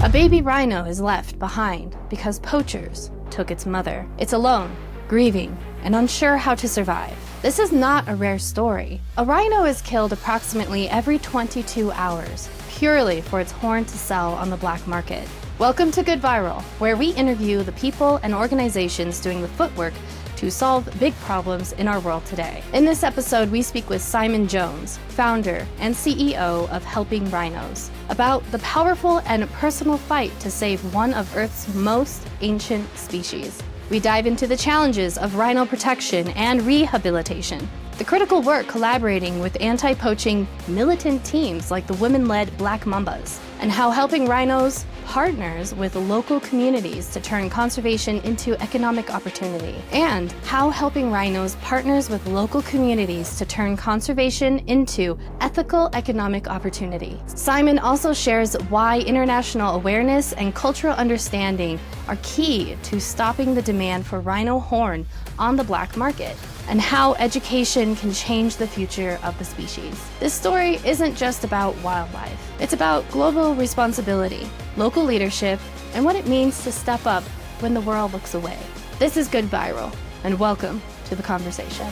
A baby rhino is left behind because poachers took its mother. It's alone, grieving, and unsure how to survive. This is not a rare story. A rhino is killed approximately every 22 hours, purely for its horn to sell on the black market. Welcome to GoodViral, where we interview the people and organizations doing the footwork to solve big problems in our world today. In this episode, we speak with Simon Jones, founder and CEO of Helping Rhinos, about the powerful and personal fight to save one of Earth's most ancient species. We dive into the challenges of rhino protection and rehabilitation, the critical work collaborating with anti-poaching militant teams like the women-led Black Mambas, and how Helping Rhinos partners with local communities to turn conservation into economic opportunity, and how Helping Rhinos partners with local communities to turn conservation into ethical economic opportunity. Simon also shares why international awareness and cultural understanding are key to stopping the demand for rhino horn on the black market, and how education can change the future of the species. This story isn't just about wildlife. It's about global responsibility, local leadership, and what it means to step up when the world looks away. This is GoodViral, and welcome to the conversation.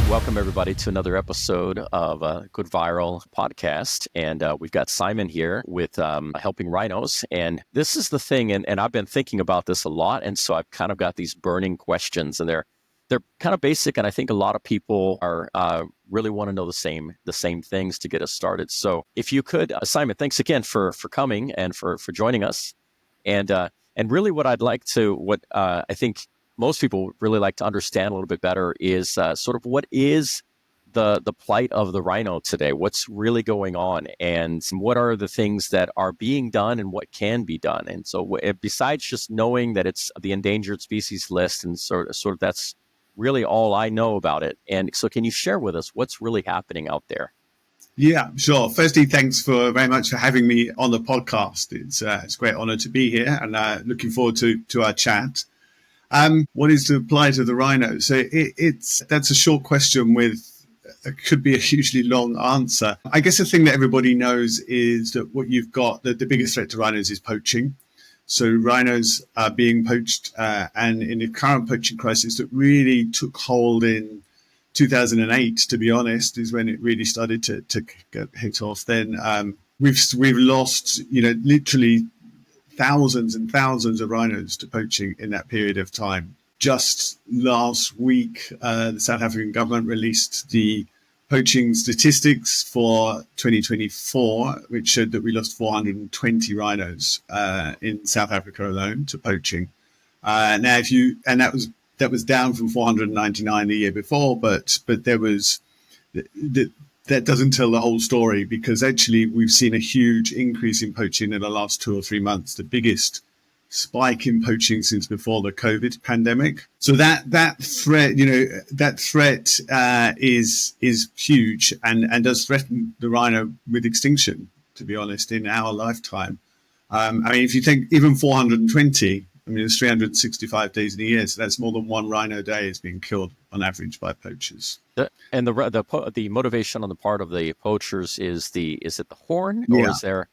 Welcome, everybody, to another episode of GoodViral podcast. And we've got Simon here with Helping Rhinos. And this is the thing, and I've been thinking about this a lot. And so I've kind of got these burning questions, and they're kind of basic. And I think a lot of people are really want to know the same things to get us started. So if you could, Simon, thanks again for coming and for joining us. And really what I'd like to, I think most people would really like to understand a little bit better is sort of what is the plight of the rhino today? What's really going on? And what are the things that are being done and what can be done? And so besides just knowing that it's the endangered species list, and sort of that's really all I know about it. And so can you share with us what's really happening out there? Yeah, sure. Firstly, thanks very much for having me on the podcast. It's a great honor to be here, and looking forward to our chat. What is the plight of the rhino? So that's a short question with could be a hugely long answer. I guess the thing that everybody knows is that what you've got, the biggest threat to rhinos is poaching. So rhinos are being poached, and in the current poaching crisis that really took hold in 2008, to be honest, is when it really started to get hit off. Then we've lost, literally thousands and thousands of rhinos to poaching in that period of time. Just last week, the South African government released the poaching statistics for 2024, which showed that we lost 420 rhinos in South Africa alone to poaching. That was down from 499 the year before, but there was that doesn't tell the whole story, because actually we've seen a huge increase in poaching in the last 2 or 3 months, the biggest spike in poaching since before the COVID pandemic. So that threat is huge and does threaten the rhino with extinction, to be honest, in our lifetime. If you think even 420, there's 365 days in a year, so that's more than one rhino day is being killed on average by poachers. And the motivation on the part of the poachers is it the horn, or is there?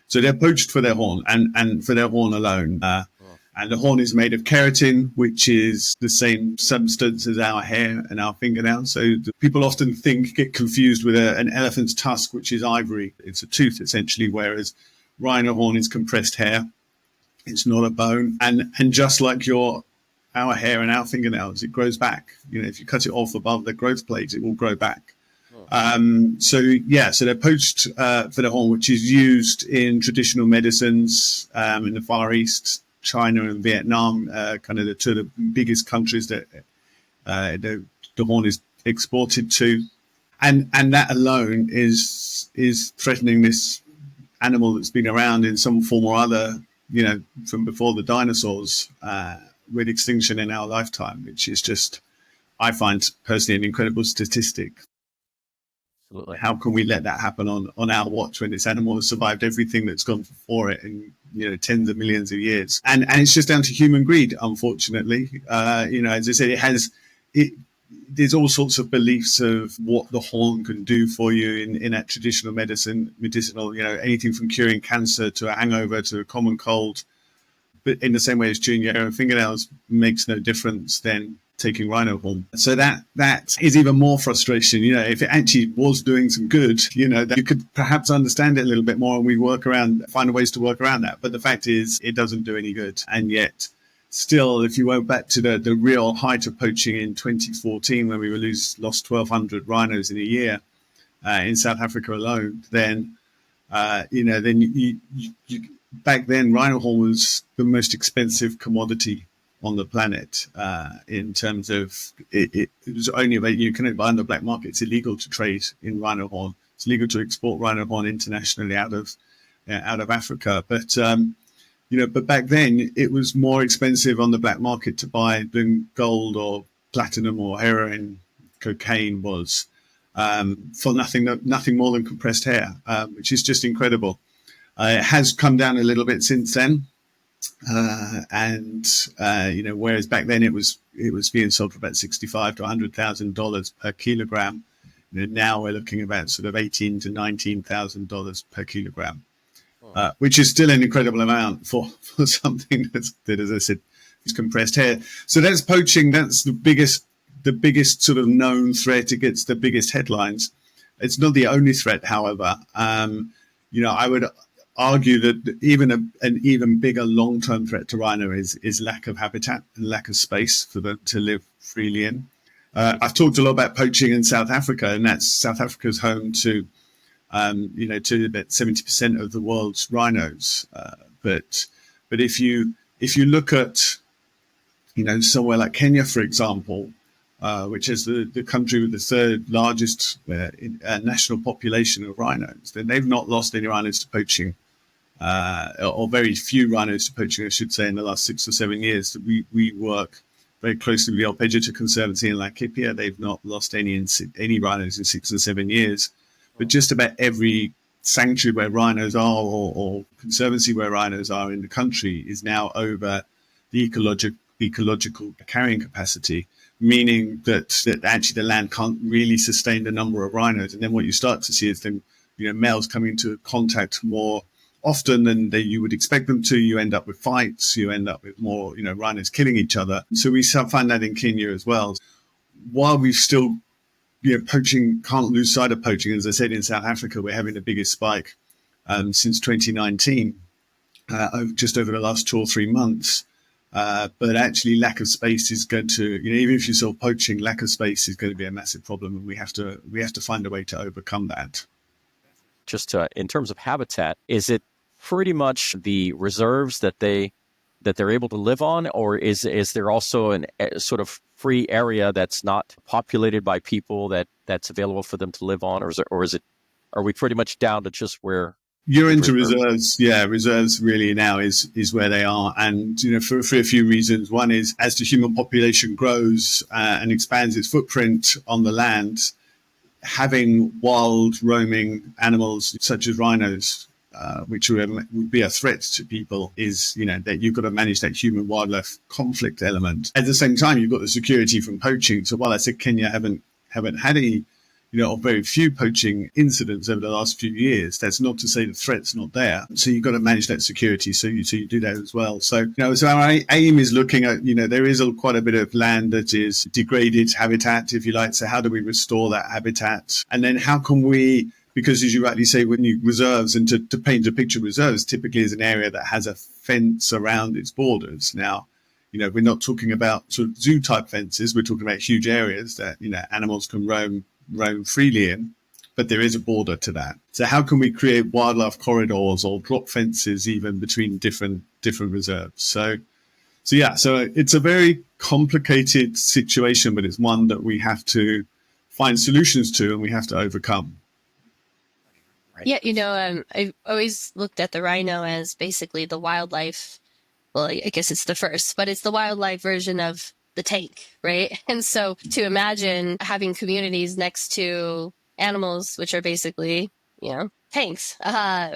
So they're poached for their horn and for their horn alone. And the horn is made of keratin, which is the same substance as our hair and our fingernails. So people often get confused with an elephant's tusk, which is ivory. It's a tooth essentially, whereas rhino horn is compressed hair. It's not a bone. And just like our hair and our fingernails, it grows back. If you cut it off above the growth plates, it will grow back. So they're poached for the horn, which is used in traditional medicines in the Far East, China and Vietnam, kind of the two of the biggest countries that the horn is exported to. And that alone is threatening this animal that's been around in some form or other, from before the dinosaurs, with extinction in our lifetime, which is just, I find personally, an incredible statistic. Absolutely. How can we let that happen on our watch when this animal has survived everything that's gone before it in tens of millions of years? And it's just down to human greed, unfortunately. As I said, there's all sorts of beliefs of what the horn can do for you in that traditional medicinal, anything from curing cancer to a hangover to a common cold. But in the same way as chewing your own fingernails makes no difference than taking rhino horn. So that is even more frustration. If it actually was doing some good, that you could perhaps understand it a little bit more, and we find ways to work around that. But the fact is, it doesn't do any good. And yet, still, if you went back to the real height of poaching in 2014, when we lost 1,200 rhinos in a year in South Africa alone, then back then, rhino horn was the most expensive commodity on the planet in terms of it was only you couldn't buy on the black market. It's illegal to trade in rhino horn. It's illegal to export rhino horn internationally out of Africa. But but back then it was more expensive on the black market to buy than gold or platinum or heroin, cocaine was for nothing more than compressed hair, which is just incredible. It has come down a little bit since then. Whereas back then it was being sold for about $65,000 to $100,000 per kilogram. Now we're looking about sort of $18,000 to $19,000 per kilogram, which is still an incredible amount for something that, as I said, is compressed hair. So that's poaching. That's the biggest sort of known threat. It gets the biggest headlines. It's not the only threat, however. I would argue that an even bigger long-term threat to rhino is lack of habitat and lack of space for them to live freely in. I've talked a lot about poaching in South Africa, and that's South Africa's home to about 70% of the world's rhinos. But if you look at somewhere like Kenya, for example, which is the country with the third largest national population of rhinos, then they've not lost any rhinos to poaching, or very few rhinos to poaching, I should say, in the last 6 or 7 years. We work very closely with the Orphaned Conservancy in Laikipia. They've not lost any rhinos in 6 or 7 years. But just about every sanctuary where rhinos are, or conservancy where rhinos are in the country, is now over the ecological carrying capacity, meaning that actually the land can't really sustain the number of rhinos. And then what you start to see is them, males coming into contact more often than you would expect them to. You end up with fights. You end up with more, rhinos killing each other. So we find that in Kenya as well. While we've still, poaching, can't lose sight of poaching. As I said, in South Africa, we're having the biggest spike since 2019, just over the last 2 or 3 months. But actually, lack of space is going to, even if you solve poaching, lack of space is going to be a massive problem, and we have to find a way to overcome that. Just in terms of habitat, is it pretty much the reserves that they're able to live on, or is there also a sort of free area that's not populated by people that's available for them to live on, are we pretty much down to just where? You're into reserves. Yeah, reserves really now is where they are. And, for a few reasons. One is, as the human population grows and expands its footprint on the land, having wild roaming animals such as rhinos, which would be a threat to people, is, that you've got to manage that human wildlife conflict element. At the same time, you've got the security from poaching. So while I said Kenya haven't had any, or very few poaching incidents over the last few years, that's not to say the threat's not there. So you've got to manage that security. So you do that as well. So, so our aim is looking at, there is quite a bit of land that is degraded habitat, if you like. So how do we restore that habitat? And then how can we, because as you rightly say, when you reserves, and to paint a picture, reserves typically is an area that has a fence around its borders. Now, we're not talking about sort of zoo type fences. We're talking about huge areas that, animals can roam freely in, but there is a border to that. So how can we create wildlife corridors or drop fences even between different reserves? So it's a very complicated situation, but it's one that we have to find solutions to and we have to overcome. Yeah, I've always looked at the rhino as basically the wildlife. Well, I guess it's the first, but it's the wildlife version of the tank, right? And so to imagine having communities next to animals, which are basically, tanks,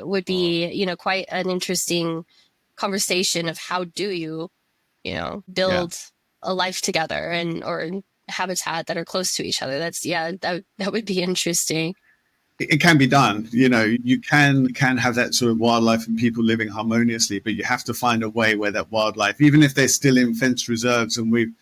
would be, quite an interesting conversation of how do you, build a life together or habitat that are close to each other. That would be interesting. It can be done. You can have that sort of wildlife and people living harmoniously, but you have to find a way where that wildlife, even if they're still in fenced reserves and we've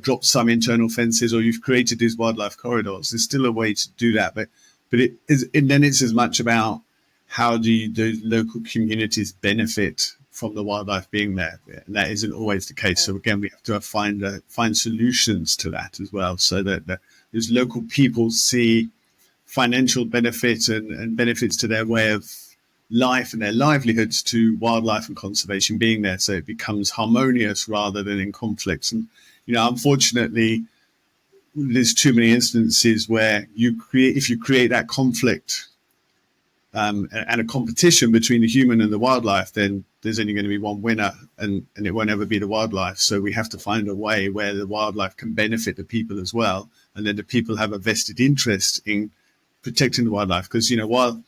dropped some internal fences or you've created these wildlife corridors, there's still a way to do that. But then it's as much about how do those local communities benefit from the wildlife being there, and that isn't always the case. So again, we have to find solutions to that as well, so that those local people see financial benefit and benefits to their way of life and their livelihoods to wildlife and conservation being there, so it becomes harmonious rather than in conflicts. And unfortunately, there's too many instances where if you create that conflict and a competition between the human and the wildlife, then there's only going to be one winner, and it won't ever be the wildlife. So we have to find a way where the wildlife can benefit the people as well, and then the people have a vested interest in protecting the wildlife. Because while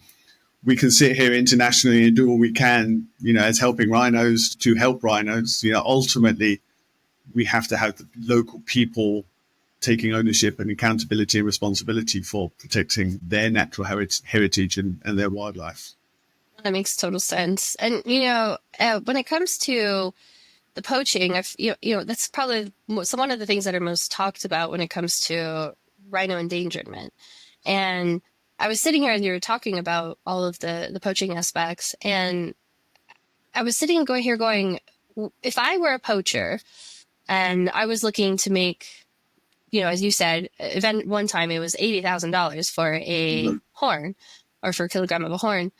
we can sit here internationally and do all we can, as helping rhinos to help rhinos, ultimately we have to have the local people taking ownership and accountability and responsibility for protecting their natural heritage and their wildlife. That makes total sense. And, when it comes to the poaching, that's probably one of the things that are most talked about when it comes to rhino endangerment. And I was sitting here and you were talking about all of the poaching aspects. And I was sitting and going, if I were a poacher and I was looking to make, as you said, one time it was $80,000 for a horn, or for a kilogram of a horn.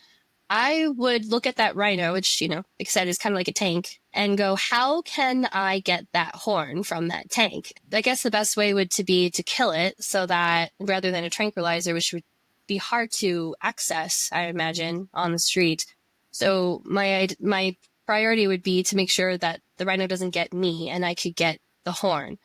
I would look at that rhino, which, like I said, is kind of like a tank, and go, how can I get that horn from that tank? I guess the best way would be to kill it, so that rather than a tranquilizer, which would be hard to access, I imagine, on the street. So my priority would be to make sure that the rhino doesn't get me and I could get the horn.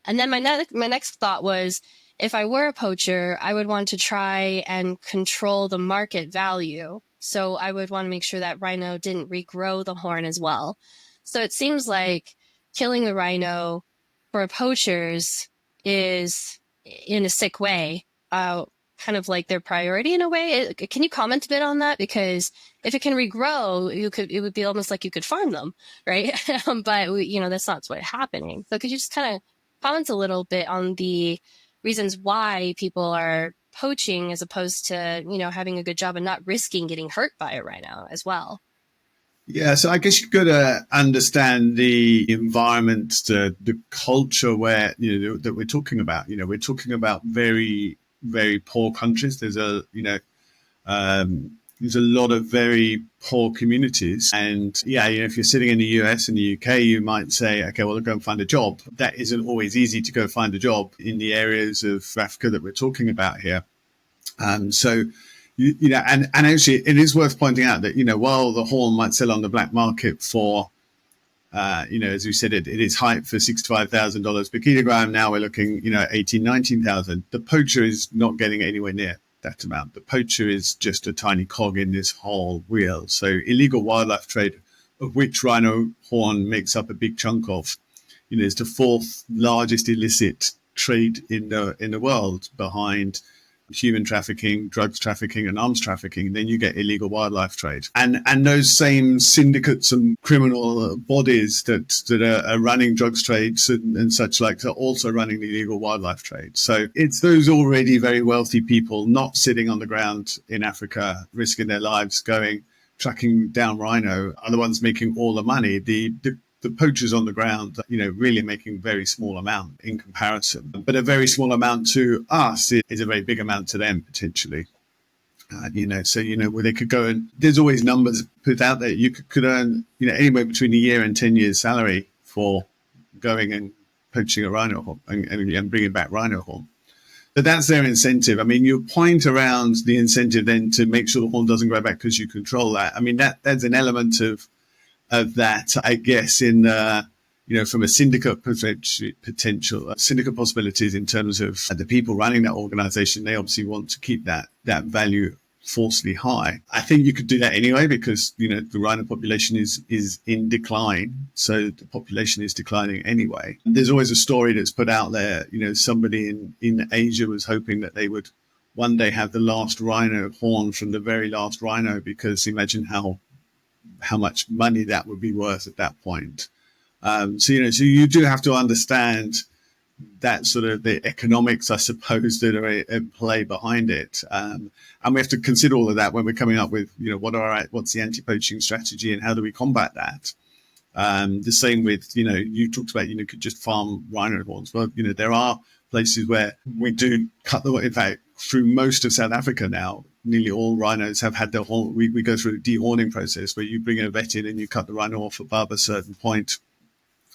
And then my next thought was, if I were a poacher, I would want to try and control the market value. So I would want to make sure that rhino didn't regrow the horn as well. So it seems like killing the rhino for poachers is, in a sick way, kind of like their priority in a way. Can you comment a bit on that? Because if it can regrow, it would be almost like you could farm them, right? But that's not what's happening. So could you just kind of comment a little bit on the reasons why people are poaching as opposed to, having a good job and not risking getting hurt by a rhino as well? Yeah, so I guess you've got to understand the environment, the culture where, that we're talking about. We're talking about very, very poor countries. There's a lot of very poor communities. And if you're sitting in the US and the UK, you might say, okay, well, I'll go and find a job. That isn't always easy to go find a job in the areas of Africa that we're talking about here. So, and actually it is worth pointing out that, while the horn might sell on the black market for, as we said, it is hyped for $65,000 per kilogram. Now we're looking, 18, 19,000. The poacher is not getting anywhere near that amount. The poacher is just a tiny cog in this whole wheel. So illegal wildlife trade, of which rhino horn makes up a big chunk of, is the fourth largest illicit trade in the world, behind human trafficking, drugs trafficking, and arms trafficking. Then you get illegal wildlife trade, and those same syndicates and criminal bodies that are running drugs trades and such like are also running the illegal wildlife trade. So it's those already very wealthy people not sitting on the ground in Africa risking their lives tracking down rhino are the ones making all the money. The poachers on the ground, really making a very small amount in comparison. But a very small amount to us is a very big amount to them, potentially. Where they could go, and there's always numbers put out there. You could earn, anywhere between a year and 10 years salary for going and poaching a rhino horn and bringing back rhino horn. But that's their incentive. I mean, you point around the incentive then to make sure the horn doesn't grow back because you control that. I mean, that's an element of that, I guess, in from a syndicate potential, syndicate possibilities in terms of the people running that organization. They obviously want to keep that value falsely high. I think you could do that anyway because, the rhino population is in decline. So the population is declining anyway. There's always a story that's put out there. Somebody in Asia was hoping that they would one day have the last rhino horn from the very last rhino, because imagine how much money that would be worth at that point. So you do have to understand that sort of the economics, I suppose, that are at play behind it. And we have to consider all of that when we're coming up with, what's the anti-poaching strategy and how do we combat that? The same with, you talked about, could just farm rhino horns. Well, there are places where we do cut them. In fact, through most of South Africa now, nearly all rhinos have had their horn. We go through a dehorning process where you bring a vet in and you cut the rhino off above a certain point.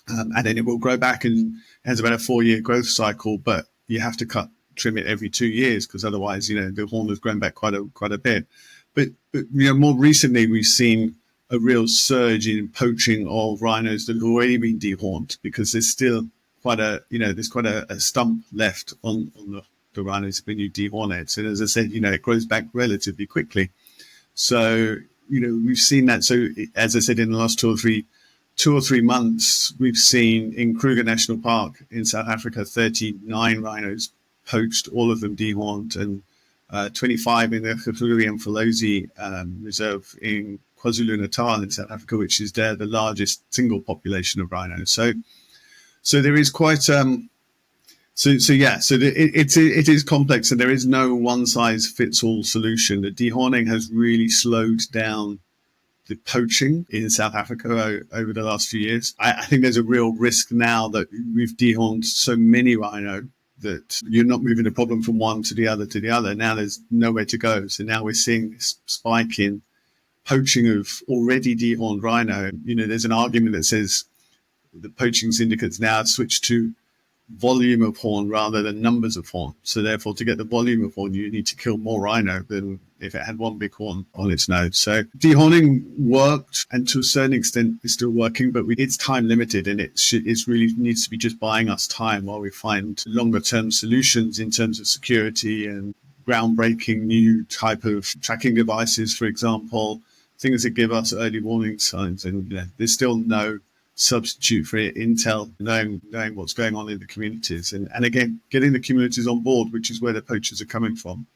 And then it will grow back and has about a 4-year growth cycle, but you have to trim it every 2 years because otherwise, the horn has grown back quite a bit. But more recently, we've seen a real surge in poaching of rhinos that have already been dehorned because there's still quite a stump left on the rhinos when you dehorn it. And as I said, it grows back relatively quickly. So, we've seen that. So as I said, in the last 2 or 3 months, we've seen in Kruger National Park in South Africa, 39 rhinos poached, all of them dehorned, and 25 in the Gqeberha and Mfolozi Reserve in KwaZulu-Natal in South Africa, which is the largest single population of rhinos. So there is quite it is complex, and there is no one size fits all solution. The dehorning has really slowed down the poaching in South Africa over the last few years. I think there's a real risk now that we've dehorned so many rhino that you're not moving the problem from one to the other to the other. Now there's nowhere to go. So now we're seeing this spike in poaching of already dehorned rhino. There's an argument that says the poaching syndicates now switch to volume of horn rather than numbers of horn. So therefore, to get the volume of horn, you need to kill more rhino than if it had one big horn on its nose. So dehorning worked, and to a certain extent is still working, but it's time limited, and it's really needs to be just buying us time while we find longer term solutions in terms of security and groundbreaking new type of tracking devices, for example, things that give us early warning signs. And there's still no substitute for intel, knowing what's going on in the communities, and again, getting the communities on board, which is where the poachers are coming from,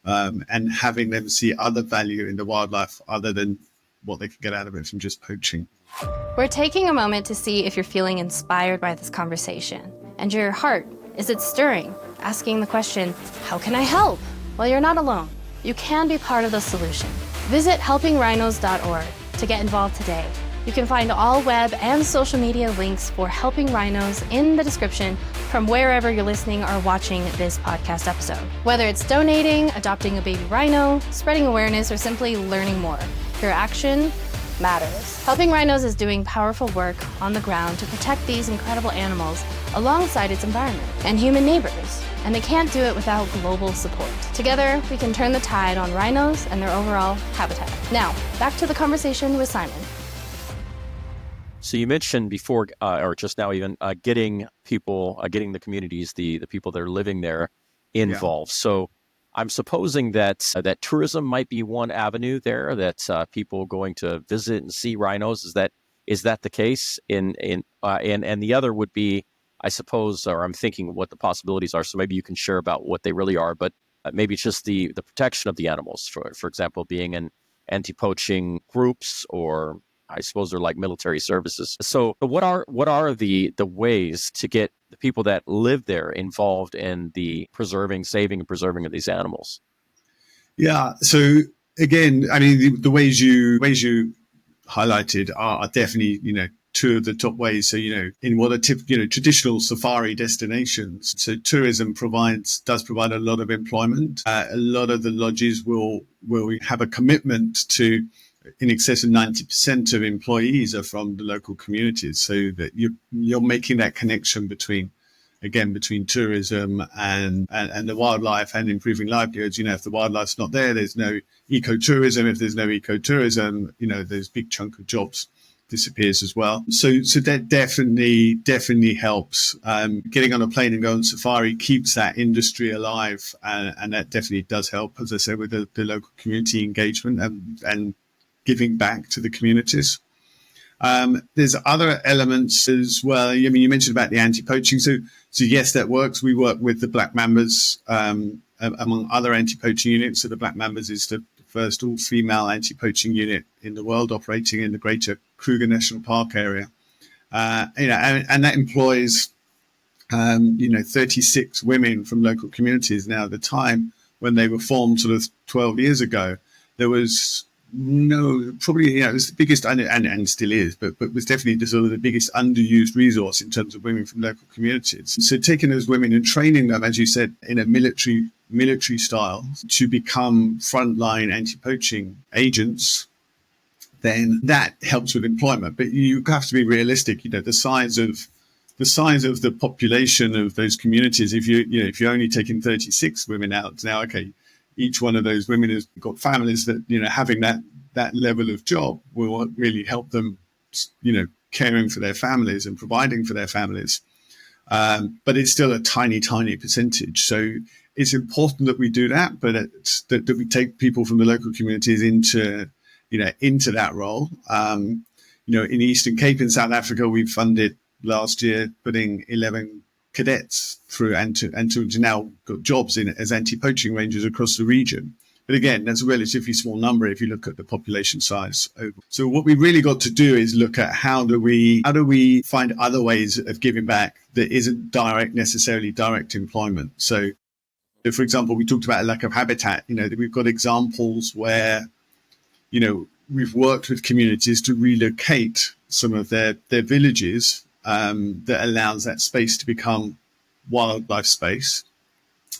and having them see other value in the wildlife other than what they can get out of it from just poaching. We're taking a moment to see if you're feeling inspired by this conversation, and your heart, is it stirring? Asking the question, how can I help? Well, you're not alone. You can be part of the solution. Visit helpingrhinos.org to get involved today. You can find all web and social media links for Helping Rhinos in the description from wherever you're listening or watching this podcast episode. Whether it's donating, adopting a baby rhino, spreading awareness, or simply learning more, your action matters. Helping Rhinos is doing powerful work on the ground to protect these incredible animals alongside its environment and human neighbors. And they can't do it without global support. Together, we can turn the tide on rhinos and their overall habitat. Now, back to the conversation with Simon. So you mentioned before, or just now even, getting people, getting the communities, the people that are living there involved. Yeah. So I'm supposing that that tourism might be one avenue there, that people going to visit and see rhinos. Is that the case? And the other would be, I suppose, or I'm thinking what the possibilities are. So maybe you can share about what they really are, but maybe it's just the protection of the animals, for example, being in anti-poaching groups, or I suppose they're like military services. So what are the ways to get the people that live there involved in the saving and preserving of these animals? Yeah. So again, I mean, the ways you highlighted are definitely, two of the top ways. So, in what are traditional safari destinations. So tourism does provide a lot of employment. A lot of the lodges will have a commitment to, in excess of 90% of employees are from the local communities, so that you're making that connection between tourism and the wildlife and improving livelihoods. If the wildlife's not there, there's no ecotourism. If there's no ecotourism, there's a big chunk of jobs disappears as well. So that definitely helps. Getting on a plane and going on safari keeps that industry alive, and that definitely does help, as I said, with the local community engagement and giving back to the communities. There's other elements as well. I mean, you mentioned about the anti-poaching. So yes, that works. We work with the Black Mambas, among other anti-poaching units. So the Black Mambas is the first all-female anti-poaching unit in the world operating in the greater Kruger National Park area. And that employs, 36 women from local communities. Now, at the time when they were formed sort of 12 years ago, there was probably, it was the biggest, and still is, but was definitely the biggest underused resource in terms of women from local communities. So taking those women and training them, as you said, in a military style to become frontline anti-poaching agents, then that helps with employment. But you have to be realistic. The size of the population of those communities. If you're only taking 36 women out now, okay, each one of those women has got families that, having that level of job will really help them, caring for their families and providing for their families. But it's still a tiny percentage. So it's important that we do that, but that we take people from the local communities into that role. In the Eastern Cape in South Africa, we funded last year putting 11 cadets through and to now got jobs as anti-poaching rangers across the region. But again, that's a relatively small number if you look at the population size. So what we really got to do is look at how do we find other ways of giving back that isn't necessarily direct employment. So for example, we talked about a lack of habitat. We've got examples where, we've worked with communities to relocate some of their villages that allows that space to become wildlife space.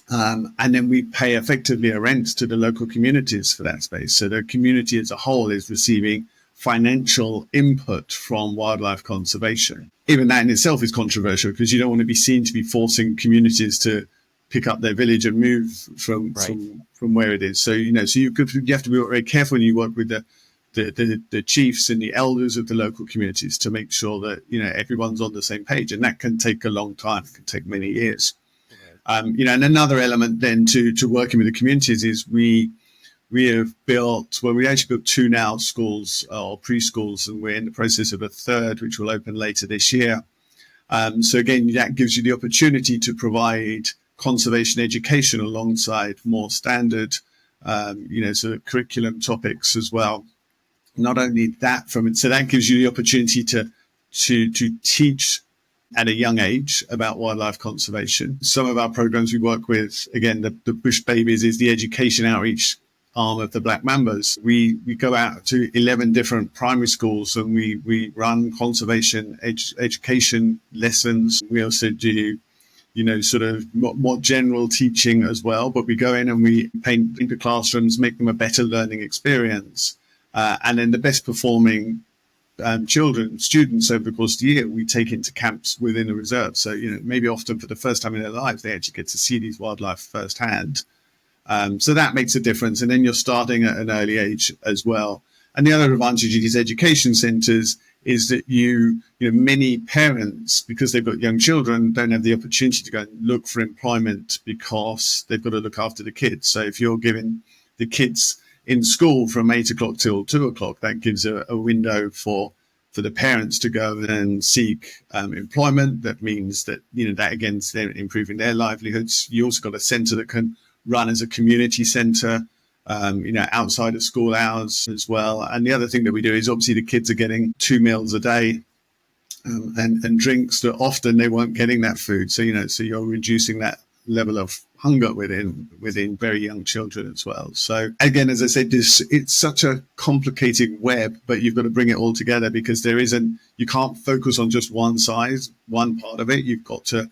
And then we pay effectively a rent to the local communities for that space. So the community as a whole is receiving financial input from wildlife conservation. Even that in itself is controversial because you don't want to be seen to be forcing communities to pick up their village and move from where it is. So, you have to be very careful when you work with the chiefs and the elders of the local communities to make sure that, everyone's on the same page. And that can take a long time. It can take many years. And another element then to working with the communities is we actually built 2 now schools or preschools, and we're in the process of a third, which will open later this year. So again, that gives you the opportunity to provide conservation education alongside more standard, sort of curriculum topics as well. Not only that so that gives you the opportunity to teach at a young age about wildlife conservation. Some of our programs we work with, again, the Bush Babies is the education outreach arm of the Black Mambas. We go out to 11 different primary schools and we run conservation education lessons. We also do, sort of more general teaching as well, but we go in and we paint the classrooms, make them a better learning experience. And then the best performing students over the course of the year, we take into camps within the reserve. So, maybe often for the first time in their lives, they actually get to see these wildlife firsthand. So that makes a difference. And then you're starting at an early age as well. And the other advantage of these education centers is that many parents, because they've got young children, don't have the opportunity to go and look for employment because they've got to look after the kids. So if you're giving the kids in school from 8 o'clock till 2 o'clock, that gives a window for the parents to go and seek employment. That means that, that again, they're improving their livelihoods. You also got a center that can run as a community center, outside of school hours as well. And the other thing that we do is obviously the kids are getting 2 meals a day and drinks that often they weren't getting that food. So, so you're reducing that level of hunger within very young children as well. So again, as I said, it's such a complicated web, but you've got to bring it all together because you can't focus on just one part of it. You've got to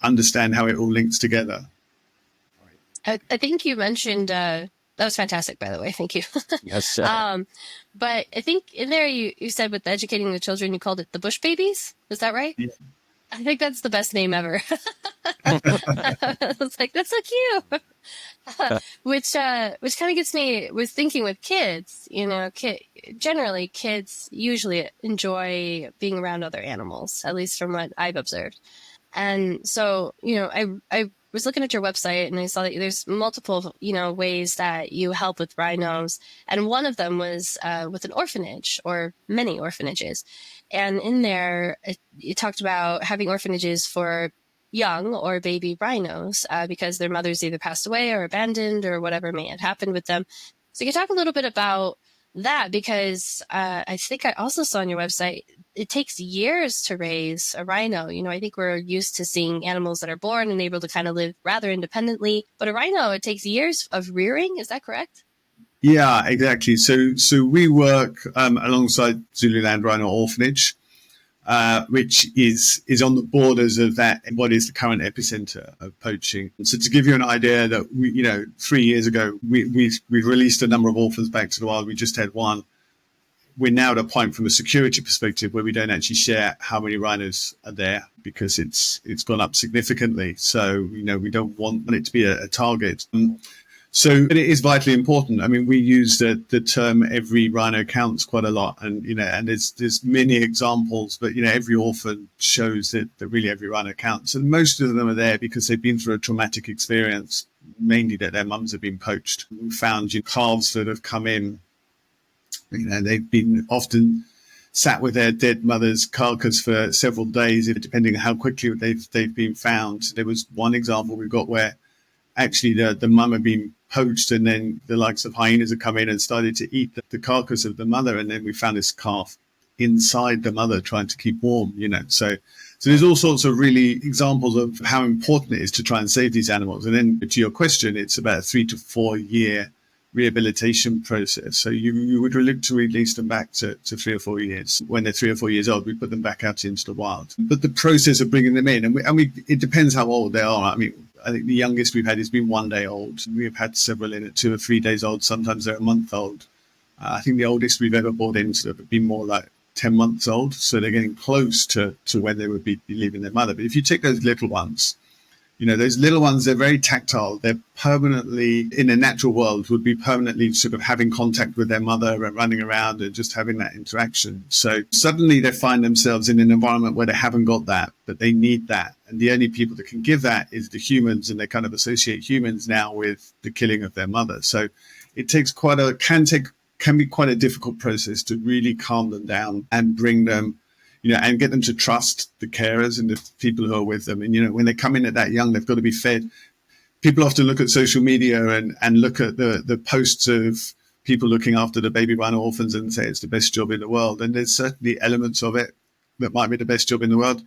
understand how it all links together. I think you mentioned, that was fantastic, by the way. Thank you. Yes. But I think in there you said with educating the children, you called it the Bush Babies. Is that right? Yeah. I think that's the best name ever. I was like, that's so cute. which kind of gets me with thinking with kids. Generally kids usually enjoy being around other animals, at least from what I've observed. And so, I was looking at your website and I saw that there's multiple, ways that you help with rhinos. And one of them was with an orphanage or many orphanages. And in there, it talked about having orphanages for young or baby rhinos because their mothers either passed away or abandoned or whatever may have happened with them. So you can talk a little bit about that, because I think I also saw on your website, it takes years to raise a rhino. I think we're used to seeing animals that are born and able to kind of live rather independently. But a rhino, it takes years of rearing. Is that correct? Yeah, exactly. So we work alongside Zululand Rhino Orphanage, which is on the borders of that, what is the current epicenter of poaching. So to give you an idea that we, 3 years ago, we released a number of orphans back to the wild. We just had one. We're now at a point from a security perspective where we don't actually share how many rhinos are there because it's gone up significantly. So, we don't want it to be a target. But it is vitally important. I mean, we use the term "every rhino counts" quite a lot, and and there's many examples, but every orphan shows that really every rhino counts, and most of them are there because they've been through a traumatic experience, mainly that their mums have been poached. We found calves that have come in. They've been often sat with their dead mother's carcass for several days, depending on how quickly they've been found. There was one example we got where actually the mum had been poached, and then the likes of hyenas had come in and started to eat the carcass of the mother, and then we found this calf inside the mother trying to keep warm. So there's all sorts of really examples of how important it is to try and save these animals. And then to your question, it's about a 3 to 4 year rehabilitation process. So you would look to release them back to 3 or 4 years. When they're 3 or 4 years old, we put them back out into the wild. But the process of bringing them in, and it depends how old they are. I mean, I think the youngest we've had has been 1 day old. We've had several in at 2 or 3 days old. Sometimes they're a month old. I think the oldest we've ever brought in have been more like 10 months old. So they're getting close to when they would be leaving their mother. But if you take those little ones, those little ones, they're very tactile. They're permanently, in a natural world, would be permanently sort of having contact with their mother and running around and just having that interaction. So suddenly they find themselves in an environment where they haven't got that, but they need that. And the only people that can give that is the humans, and they kind of associate humans now with the killing of their mother. So it takes can be quite a difficult process to really calm them down and bring them, and get them to trust the carers and the people who are with them. And, when they come in at that young, they've got to be fed. People often look at social media and look at the posts of people looking after the baby rhino orphans and say it's the best job in the world. And there's certainly elements of it that might be the best job in the world.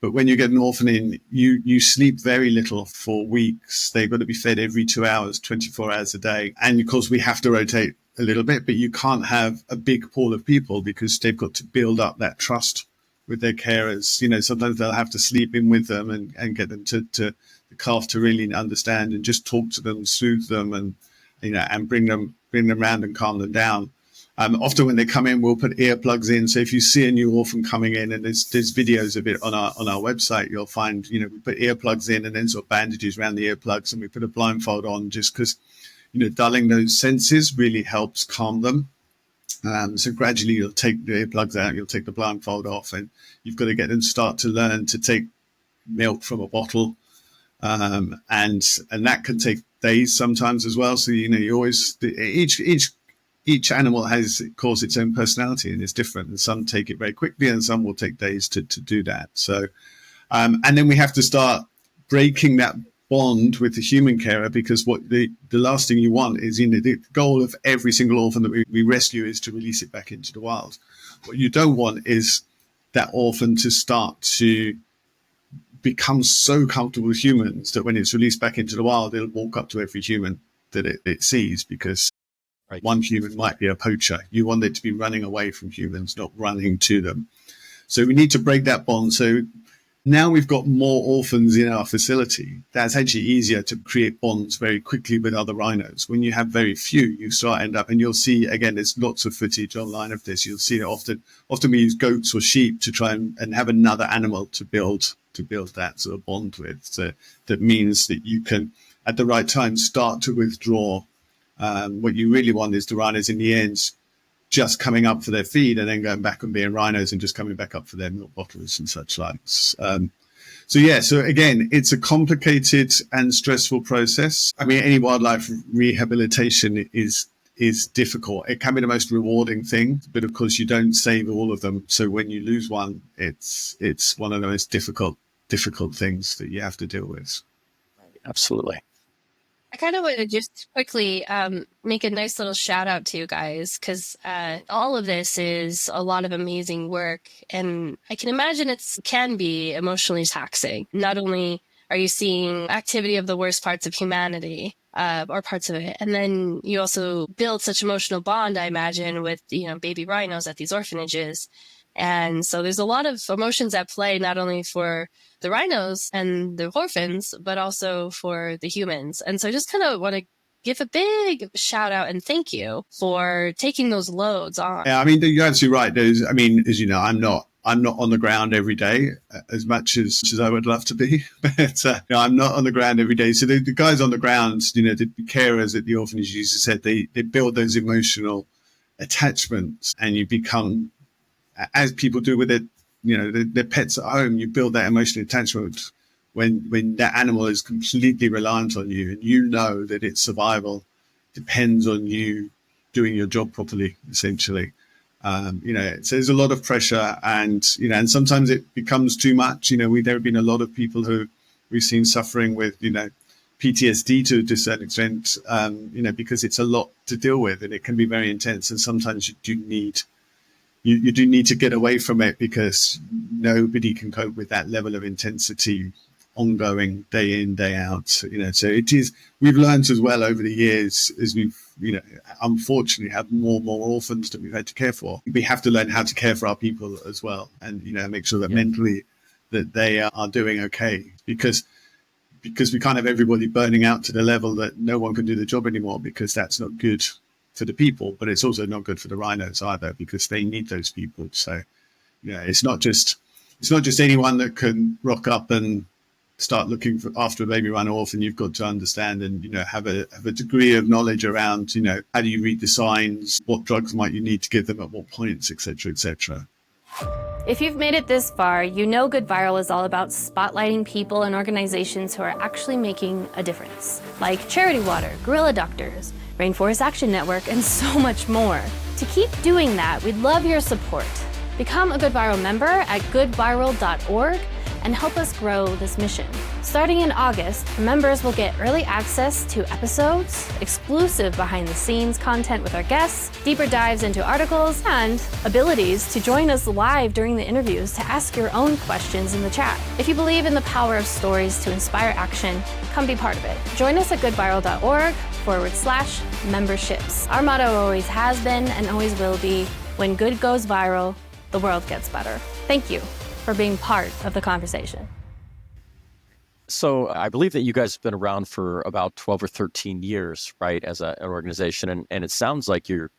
But when you get an orphan in, you sleep very little for weeks. They've got to be fed every 2 hours, 24 hours a day. And of course, we have to rotate a little bit, but you can't have a big pool of people because they've got to build up that trust with their carers. Sometimes they'll have to sleep in with them and get them to the calf to really understand and just talk to them, soothe them, and and bring them around and calm them down. Often when they come in, we'll put earplugs in. So if you see a new orphan coming in, and there's videos of it on our website, you'll find we put earplugs in and then sort of bandages around the earplugs, and we put a blindfold on just because dulling those senses really helps calm them. So gradually you'll take the earplugs out, you'll take the blindfold off, and you've got to get them to start to learn to take milk from a bottle. And that can take days sometimes as well. So, you always, each animal has, of course, its own personality and it's different. And some take it very quickly and some will take days to do that. So, and then we have to start breaking that bond with the human carer, because what the last thing you want is, the goal of every single orphan that we rescue is to release it back into the wild. What you don't want is that orphan to start to become so comfortable with humans that when it's released back into the wild, it'll walk up to every human that it sees, because one human might be a poacher. You want it to be running away from humans, not running to them. So we need to break that bond. So now we've got more orphans in our facility. That's actually easier to create bonds very quickly with other rhinos. When you have very few, you end up, and you'll see, again, there's lots of footage online of this. You'll see it often we use goats or sheep to try and have another animal to build that sort of bond with. So that means that you can at the right time start to withdraw. What you really want is the rhinos in the end just coming up for their feed and then going back and being rhinos and just coming back up for their milk bottles and such like. So again, it's a complicated and stressful process. I mean, any wildlife rehabilitation is difficult. It can be the most rewarding thing, but of course you don't save all of them. So when you lose one, it's one of the most difficult things that you have to deal with. Absolutely. I kind of want to just quickly make a nice little shout out to you guys, because all of this is a lot of amazing work. And I can imagine it can be emotionally taxing. Not only are you seeing activity of the worst parts of humanity, or parts of it, and then you also build such emotional bond, I imagine, with, baby rhinos at these orphanages. And so there's a lot of emotions at play, not only for the rhinos and the orphans, but also for the humans. And so I just kind of want to give a big shout out and thank you for taking those loads on. Yeah, I mean, you're absolutely right. As you know, I'm not on the ground every day as much as I would love to be, but I'm not on the ground every day. So the guys on the ground, the carers at the orphanage, you said, they build those emotional attachments, and you become, as people do with it, their pets at home, you build that emotional attachment when that animal is completely reliant on you, and you know that its survival depends on you doing your job properly, essentially. So there's a lot of pressure, and sometimes it becomes too much. There have been a lot of people who we've seen suffering with, PTSD to a certain extent, because it's a lot to deal with, and it can be very intense. And sometimes you do need to get away from it, because nobody can cope with that level of intensity ongoing, day in, day out. So we've learned as well over the years, as we've, unfortunately have more and more orphans that we've had to care for. We have to learn how to care for our people as well, and, make sure that mentally that they are doing okay, because we can't have everybody burning out to the level that no one can do the job anymore, because that's not good for the people, but it's also not good for the rhinos either, because they need those people. So, it's not just anyone that can rock up and start looking after a baby rhino orphan. You've got to understand and, have a degree of knowledge around, how do you read the signs, what drugs might you need to give them at what points, etc., etc. If you've made it this far, you know GoodViral is all about spotlighting people and organizations who are actually making a difference, like Charity Water, Gorilla Doctors, Rainforest Action Network, and so much more. To keep doing that, we'd love your support. Become a GoodViral member at goodviral.org and help us grow this mission. Starting in August, members will get early access to episodes, exclusive behind-the-scenes content with our guests, deeper dives into articles, and abilities to join us live during the interviews to ask your own questions in the chat. If you believe in the power of stories to inspire action, come be part of it. Join us at goodviral.org/memberships. Our motto always has been and always will be, when good goes viral, the world gets better. Thank you for being part of the conversation. So I believe that you guys have been around for about 12 or 13 years, right, as an organization. And it sounds like you're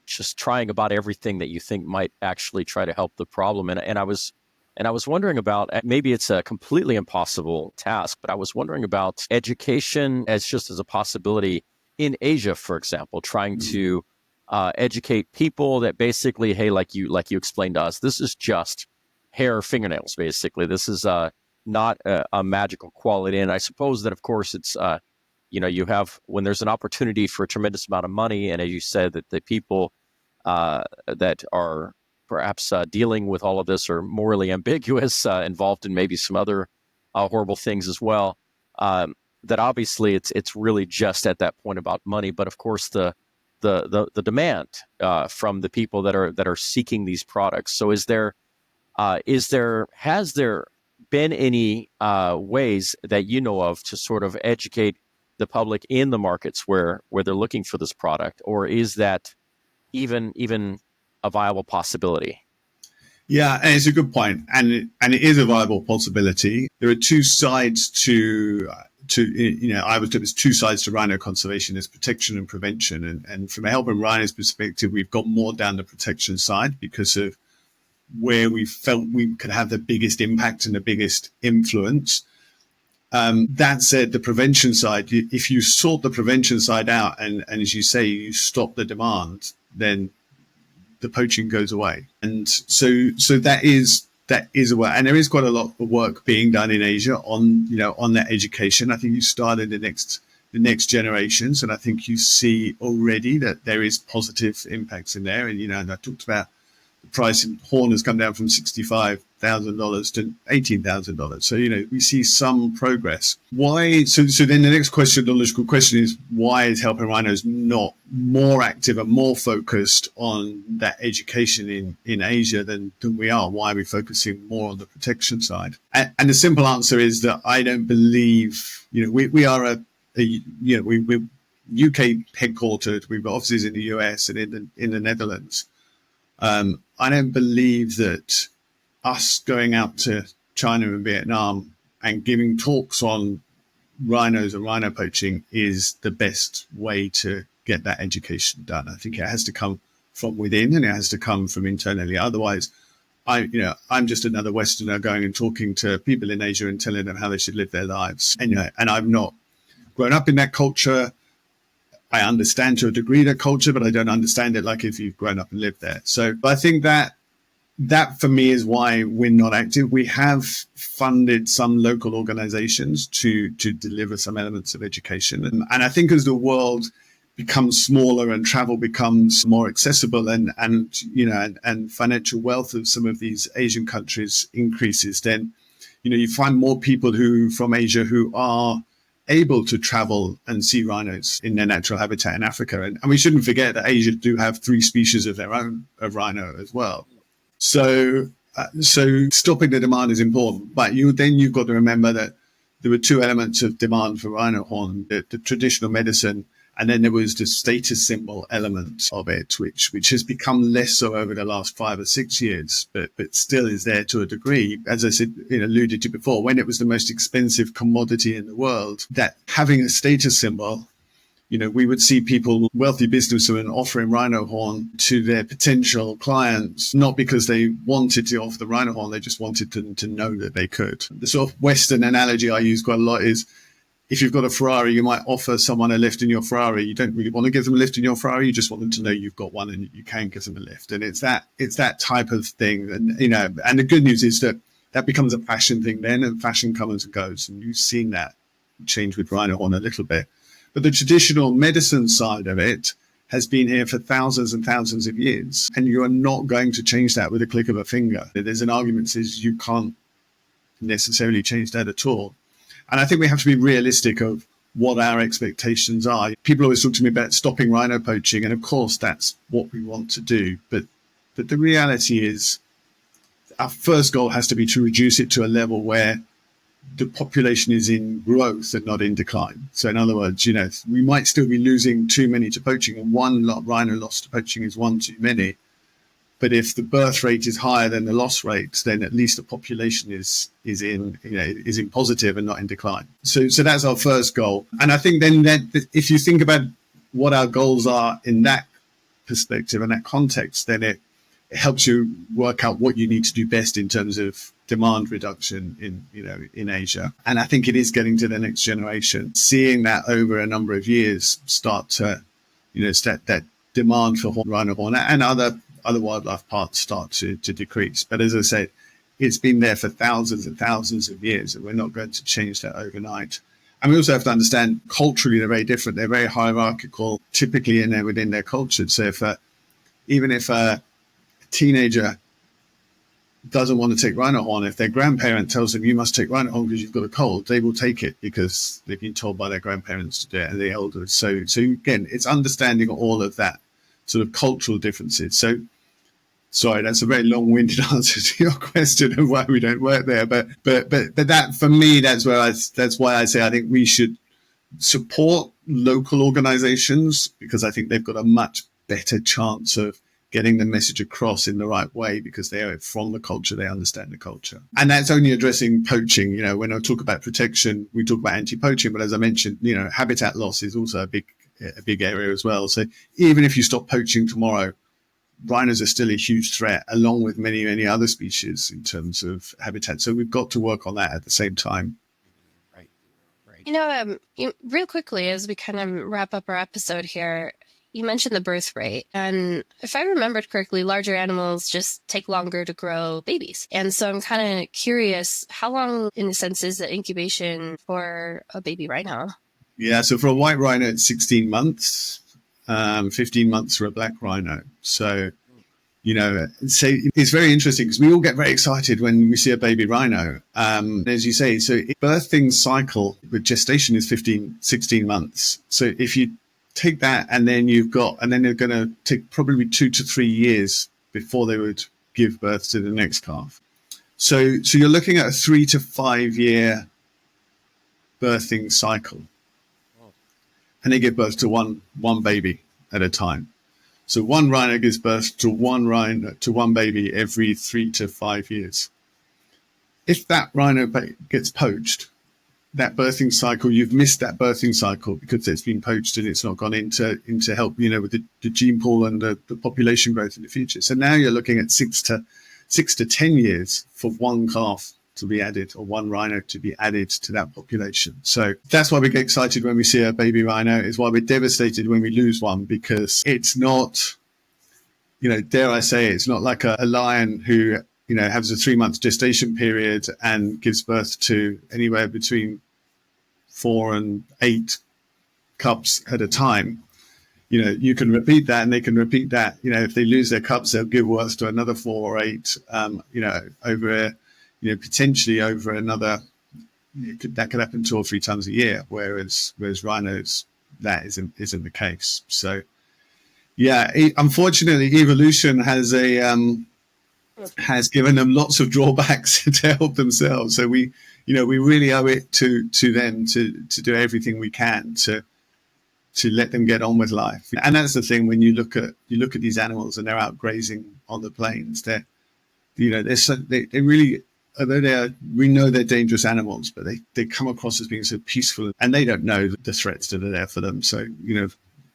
just trying about everything that you think might actually try to help the problem. And I was wondering about, maybe it's a completely impossible task, but I was wondering about education as a possibility in Asia, for example, trying to educate people that basically, hey, like you explained to us, this is just hair or fingernails, basically. This is not a magical quality. And I suppose that, of course, it's, you have, when there's an opportunity for a tremendous amount of money, and as you said, that the people that are perhaps dealing with all of this are morally ambiguous, involved in maybe some other horrible things as well, that obviously it's really just at that point about money. But of course, the demand from the people that are seeking these products. So has there been any ways that you know of to sort of educate the public in the markets where they're looking for this product, or is that even a viable possibility? Yeah, and it's a good point, and it is a viable possibility. There are two sides to there's two sides to rhino conservation: there's protection and prevention. And from a Helping Rhinos perspective, we've got more down the protection side because of where we felt we could have the biggest impact and the biggest influence. That said, the prevention side, if you sort the prevention side out and as you say, you stop the demand, then the poaching goes away. And so that is a way. And there is quite a lot of work being done in Asia on that education. I think you started the next generations, and I think you see already that there is positive impacts in there. And and I talked about the price in horn has come down from $65,000 to $18,000. So we see some progress. Why? So then the next question, the logical question is, why is Helping Rhinos not more active and more focused on that education in Asia than we are? Why are we focusing more on the protection side? And the simple answer is that I don't believe we are we're UK headquartered. We've got offices in the US and in the Netherlands. I don't believe that us going out to China and Vietnam and giving talks on rhinos and rhino poaching is the best way to get that education done. I think it has to come from within and it has to come from internally. Otherwise, I'm just another Westerner going and talking to people in Asia and telling them how they should live their lives. And I've not grown up in that culture. I understand to a degree that culture, but I don't understand it like if you've grown up and lived there. So I think that for me is why we're not active. We have funded some local organizations to deliver some elements of education. And I think as the world becomes smaller and travel becomes more accessible and financial wealth of some of these Asian countries increases, then, you find more people from Asia who are able to travel and see rhinos in their natural habitat in Africa. And we shouldn't forget that Asia do have 3 species of their own of rhino as well. So stopping the demand is important. But you've got to remember that there were 2 elements of demand for rhino horn, the traditional medicine, and then there was the status symbol element of it, which has become less so over the last 5 or 6 years, but still is there to a degree. As I said, alluded to before, when it was the most expensive commodity in the world, that having a status symbol, we would see people, wealthy businessmen, offering rhino horn to their potential clients, not because they wanted to offer the rhino horn, they just wanted to know that they could. The sort of Western analogy I use quite a lot is, if you've got a Ferrari, you might offer someone a lift in your Ferrari. You don't really want to give them a lift in your Ferrari. You just want them to know you've got one and you can give them a lift. And it's that type of thing. And, and the good news is that becomes a fashion thing then, and fashion comes and goes. And you've seen that change with rhino horn a little bit. But the traditional medicine side of it has been here for thousands and thousands of years. And you are not going to change that with a click of a finger. There's an argument that says you can't necessarily change that at all. And I think we have to be realistic of what our expectations are. People always talk to me about stopping rhino poaching, and of course that's what we want to do. But the reality is our first goal has to be to reduce it to a level where the population is in growth and not in decline. So in other words, we might still be losing too many to poaching, and one rhino lost to poaching is one too many. But if the birth rate is higher than the loss rate, then at least the population is in positive and not in decline. So that's our first goal. And I think then that if you think about what our goals are in that perspective and that context, then it helps you work out what you need to do best in terms of demand reduction in Asia. And I think it is getting to the next generation, seeing that over a number of years start to, that demand for rhino horn and other wildlife parts start to decrease. But as I said, it's been there for thousands and thousands of years, and we're not going to change that overnight. And we also have to understand culturally they're very different. They're very hierarchical, typically within their culture. So even if a teenager doesn't want to take rhino horn, if their grandparent tells them you must take rhino horn because you've got a cold, they will take it because they've been told by their grandparents to do it and the elders. So again, it's understanding all of that sort of cultural differences. So, sorry, that's a very long-winded answer to your question of why we don't work there. But that for me, that's why I say I think we should support local organizations, because I think they've got a much better chance of getting the message across in the right way because they are from the culture, they understand the culture. And that's only addressing poaching. When I talk about protection, we talk about anti-poaching, but as I mentioned, habitat loss is also a big area as well. So even if you stop poaching tomorrow, rhinos are still a huge threat, along with many, many other species in terms of habitat. So we've got to work on that at the same time. Right. Real quickly, as we kind of wrap up our episode here, you mentioned the birth rate. And if I remembered correctly, larger animals just take longer to grow babies. And so I'm kind of curious, how long, in a sense, is the incubation for a baby rhino? Yeah, so for a white rhino, it's 16 months, 15 months for a black rhino. So, it's very interesting because we all get very excited when we see a baby rhino. As you say, so birthing cycle with gestation is 16 months. So if you take that and then they're going to take probably 2 to 3 years before they would give birth to the next calf. So you're looking at a 3 to 5 year birthing cycle. And they give birth to one baby at a time. So one rhino gives birth to one baby every 3 to 5 years. If that rhino gets poached, that birthing cycle, you've missed that birthing cycle because it's been poached and it's not gone into help, with the gene pool and the population growth in the future. So now you're looking at 6 to 10 years for one calf to be added, or one rhino to be added to that population. So that's why we get excited when we see a baby rhino. It's why we're devastated when we lose one, because it's not, dare I say, it's not like a lion who, has a 3 month gestation period and gives birth to anywhere between 4 and 8 cubs at a time. You can repeat that and they can repeat that. If they lose their cubs, they'll give birth to another 4 or 8, over potentially over another, that could happen 2 or 3 times a year, whereas rhinos, that isn't the case. So, yeah, unfortunately, evolution has given them lots of drawbacks to help themselves. So we really owe it to them to do everything we can to let them get on with life. And that's the thing, when you look at these animals and they're out grazing on the plains, they really, although we know they're dangerous animals, but they come across as being so peaceful, and they don't know the threats that are there for them. So,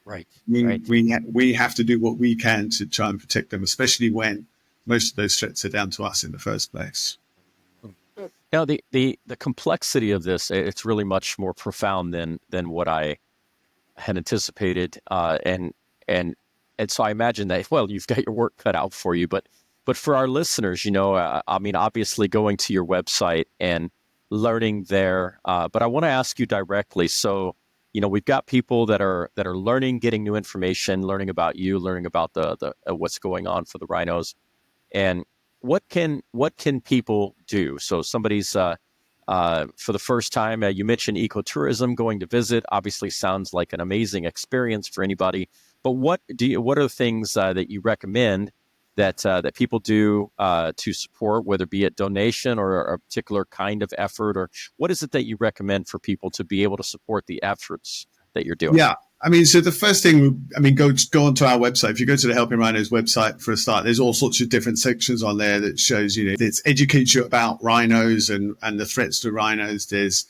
right. We have to do what we can to try and protect them, especially when most of those threats are down to us in the first place. Now, the complexity of this, it's really much more profound than what I had anticipated. And so I imagine that, well, you've got your work cut out for you, but for our listeners, obviously going to your website and learning there. But I want to ask you directly. So, we've got people that are learning, getting new information, learning about you, learning about the what's going on for the rhinos, and what can people do? So somebody's for the first time, you mentioned ecotourism, going to visit. Obviously, sounds like an amazing experience for anybody. But what are the things that you recommend that people do to support, whether be it donation or a particular kind of effort, or what is it that you recommend for people to be able to support the efforts that you're doing? Yeah. So the first thing, go onto our website. If you go to the Helping Rhinos website for a start, there's all sorts of different sections on there that shows, it educates you about rhinos and the threats to rhinos. There's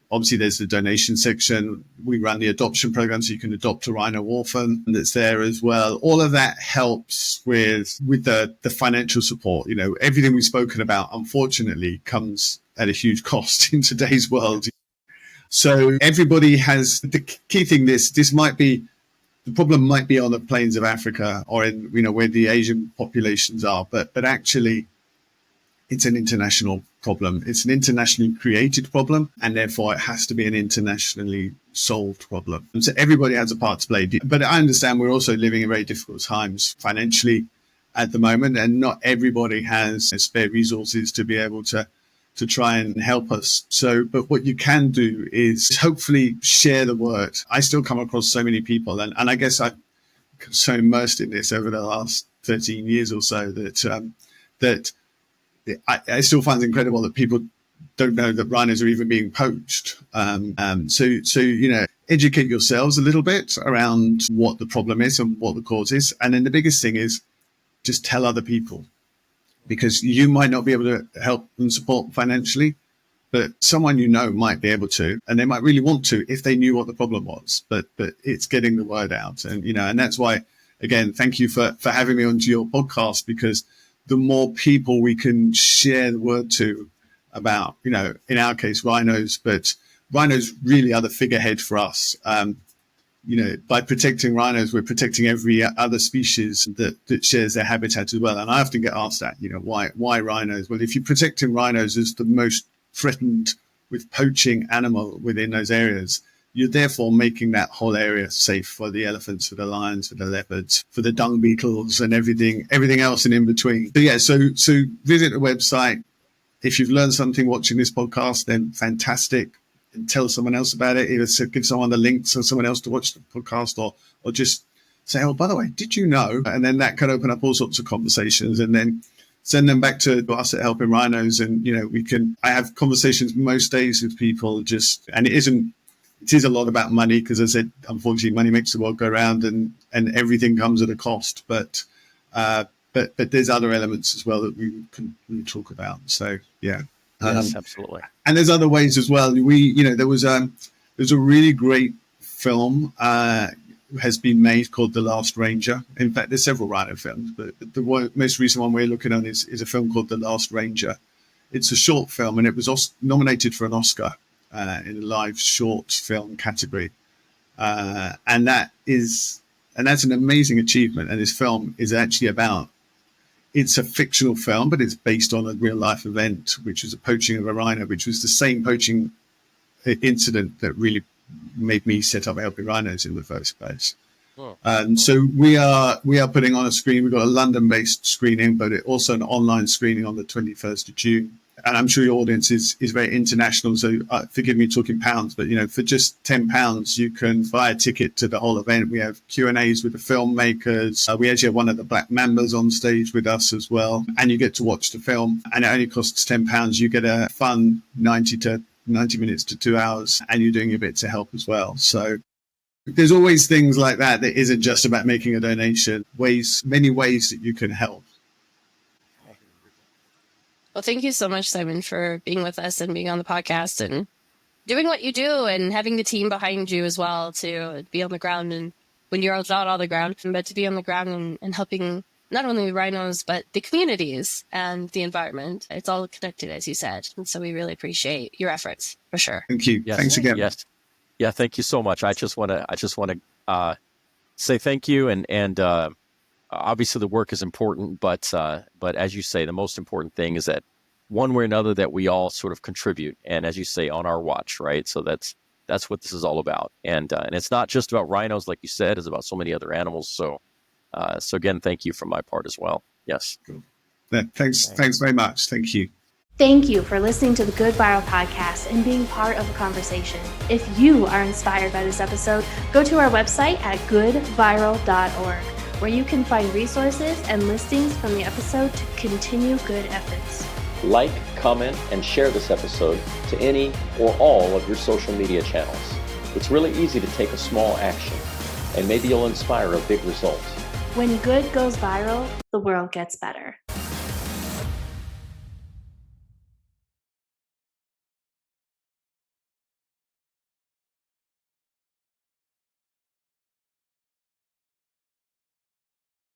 the donation section. We run the adoption program, so you can adopt a rhino orphan that's there as well. All of that helps with the financial support. Everything we've spoken about, unfortunately, comes at a huge cost in today's world. So everybody has the key thing. This might be, the problem might be on the plains of Africa or in, where the Asian populations are, but actually it's an international problem. It's an internationally created problem, and therefore it has to be an internationally solved problem. And so everybody has a part to play. But I understand we're also living in very difficult times financially at the moment, and not everybody has spare resources to be able to try and help us. So, but what you can do is hopefully share the word. I still come across so many people, and I guess I'm so immersed in this over the last 13 years or so that I still find it incredible that people don't know that rhinos are even being poached. So educate yourselves a little bit around what the problem is and what the cause is. And then the biggest thing is just tell other people, because you might not be able to help and support financially, but someone might be able to, and they might really want to if they knew what the problem was. But it's getting the word out, and that's why, again, thank you for having me onto your podcast, because the more people we can share the word to about, in our case, rhinos, but rhinos really are the figurehead for us. By protecting rhinos, we're protecting every other species that shares their habitat as well. And I often get asked that, why rhinos? Well, if you're protecting rhinos as the most threatened with poaching animal within those areas, you're therefore making that whole area safe for the elephants, for the lions, for the leopards, for the dung beetles and everything else and in between. So visit the website. If you've learned something watching this podcast, then fantastic. And tell someone else about it. Either give someone the link so someone else to watch the podcast, or just say, oh, by the way, did you know? And then that can open up all sorts of conversations, and then send them back to us at Helping Rhinos. And, I have conversations most days with people and it is a lot about money, because as I said, unfortunately, money makes the world go round, and everything comes at a cost. But there's other elements as well that we can talk about. So, yeah. Yes, absolutely. And there's other ways as well. There's a really great film has been made called The Last Ranger. In fact, there's several rhino films, but the most recent one we're looking on is a film called The Last Ranger. It's a short film, and it was nominated for an Oscar in the live short film category. And that's an amazing achievement. And this film is actually it's a fictional film, but it's based on a real life event, which was a poaching of a rhino, which was the same poaching incident that really made me set up Helping Rhinos in the first place. So we are putting on a screen. We've got a London-based screening, but also an online screening on the 21st of June. And I'm sure your audience is very international, so forgive me talking pounds, but for just £10 you can buy a ticket to the whole event. We have Q&As with the filmmakers. We actually have one of the Black Mambas on stage with us as well, and you get to watch the film. And it only costs £10. You get a fun 90 minutes to 2 hours, and you're doing your bit to help as well. So there's always things like that isn't just about making a donation. Many ways that you can help. Well, thank you so much, Simon, for being with us and being on the podcast and doing what you do, and having the team behind you as well to be on the ground, and when you're not on the ground, but to be on the ground and helping not only the rhinos, but the communities and the environment. It's all connected, as you said. And so we really appreciate your efforts, for sure. Thank you. Yes. Thanks again. Yes. Yeah. Thank you so much. I just want to say thank you. And obviously the work is important, but as you say, the most important thing is that one way or another that we all sort of contribute. And as you say, on our watch, right? So that's what this is all about. And it's not just about rhinos, like you said, it's about so many other animals. So again, thank you from my part as well. Yes. Cool. Thanks very much. Thank you. Thank you for listening to the GoodViral podcast and being part of the conversation. If you are inspired by this episode, go to our website at goodviral.org, where you can find resources and listings from the episode to continue good efforts. Like, comment, and share this episode to any or all of your social media channels. It's really easy to take a small action, and maybe you'll inspire a big result. When good goes viral, the world gets better.